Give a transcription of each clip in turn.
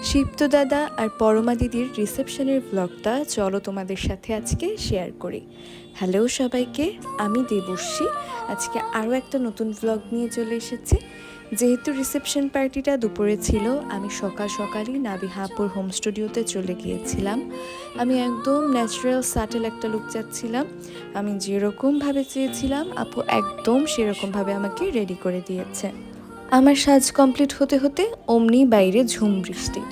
শিপ্ত দাদা আর পরমা দিদির রিসেপশনের ব্লগটা চলো তোমাদের সাথে আজকে শেয়ার করি। হ্যালো সবাইকে, আমি দেবর্ষী। আজকে আরও একটা নতুন ব্লগ নিয়ে চলে এসেছি। যেহেতু রিসেপশন পার্টিটা দুপুরে ছিল, আমি সকাল সকালই নাবিহা আপুর হোম স্টুডিওতে চলে গিয়েছিলাম। আমি একদম ন্যাচারাল সাটেল একটা লুক চাচ্ছিলাম। আমি যেরকমভাবে চেয়েছিলাম আপু একদম সেরকমভাবে আমাকে রেডি করে দিয়েছে। আমার সাজ কমপ্লিট হতে হতে অমনি বাইরে ঝুম বৃষ্টি।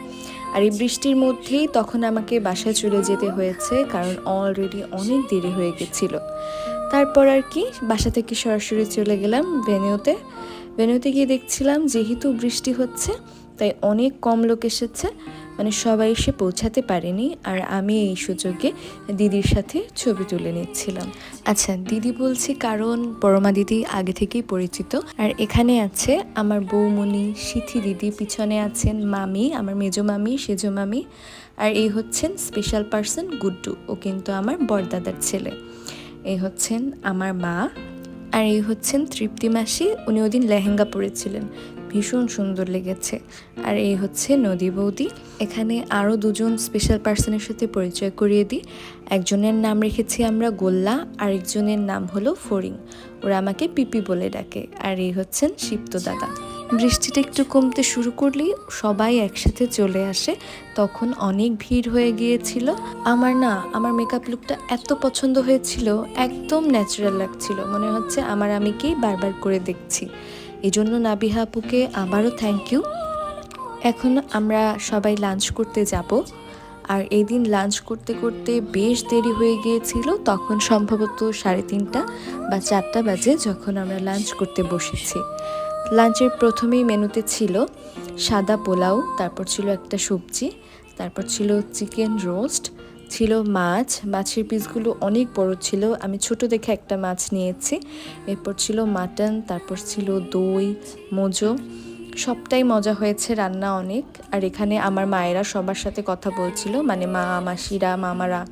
আর এই বৃষ্টির মধ্যেই তখন আমাকে বাসায় চলে যেতে হয়েছে, কারণ অলরেডি অনেক দেরি হয়ে গেছিলো। তারপর আর কি বাসা থেকে সরাসরি চলে গেলাম ভেন্যুতে গিয়ে দেখছিলাম যেহেতু বৃষ্টি হচ্ছে তাই অনেক কম লোক এসেছে, মানে সবাই এসে পৌঁছাতে পারেনি। আর আমি এই সুযোগে দিদির সাথে ছবি তুলে নিচ্ছিলাম। আচ্ছা, দিদি বলছি কারণ পরমা দিদি আগে থেকেই পরিচিত। আর এখানে আছে আমার বৌমণি সিথি দিদি, পিছনে আছেন মামি, আমার মেজো মামি, সেজো মামি, আর এই হচ্ছেন স্পেশাল পার্সন গুড্ডু, ও কিন্তু আমার বড়দাদার ছেলে। এই হচ্ছেন আমার মা, আর এই হচ্ছেন তৃপ্তি মাসি, উনি ওদিন লেহেঙ্গা পরেছিলেন, ভীষণ সুন্দর লেগেছে। আর এই হচ্ছে নদী বৌদি। এখানে আরও দুজন স্পেশাল পার্সনের সাথে পরিচয় করিয়ে দিই। একজনের নাম রেখেছি আমরা গোল্লা, আরেকজনের নাম হলো ফড়িং, ওরা আমাকে পিপি বলে ডাকে। আর এই হচ্ছেন শিপ্ত দাদা। বৃষ্টিটা একটু কমতে শুরু করলেই সবাই একসাথে চলে আসে, তখন অনেক ভিড় হয়ে গিয়েছিল। আমার মেকআপ লুকটা এত পছন্দ হয়েছিল, একদম ন্যাচারাল লাগছিল, মনে হচ্ছে আমিকেই বারবার করে দেখছি। এই জন্য নাবিহা আপুকে আবারও থ্যাংক ইউ। এখন আমরা সবাই লাঞ্চ করতে যাব। আর এই দিন লাঞ্চ করতে করতে বেশ দেরি হয়ে গিয়েছিল, তখন সম্ভবত 3:30 বা 4টা বাজে যখন আমরা লাঞ্চ করতে বসেছি। লাঞ্চের প্রথমেই মেনুতে ছিল সাদা পোলাও, তারপর ছিল একটা সবজি, তারপর ছিল চিকেন রোস্ট, ছিল মাছের পিসগুলো অনেক বড় ছিল, আমি ছোট দেখে একটা মাছ নিয়েছি। এরপর ছিল মাটন, তারপর ছিল দই, মোজো। সবটাই মজা হয়েছে, রান্না অনেক। আর এখানে আমার মায়েরা সবার সাথে কথা বলছিল, মানে মা, মাসিরা, মামারা,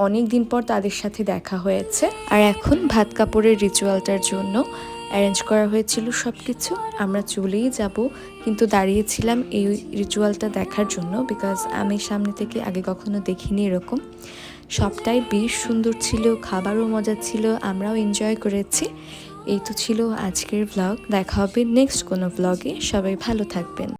অনেক দিন পর তাদের সাথে দেখা হয়েছে। আর এখন ভাত কাপড়ের রিচুয়ালটার জন্য অ্যারেঞ্জ করা হয়েছিল সব কিছু। আমরা চলেই যাব, কিন্তু দাঁড়িয়েছিলাম এই রিচুয়ালটা দেখার জন্য, বিকজ আমি সামনে থেকে আগে কখনো দেখিনি এরকম। সবটাই বেশ সুন্দর ছিল, খাবারও মজা ছিল, আমরাও এনজয় করেছি। এই তো ছিল আজকের ব্লগ। দেখা হবে নেক্সট কোনো ব্লগে। সবাই ভালো থাকবেন।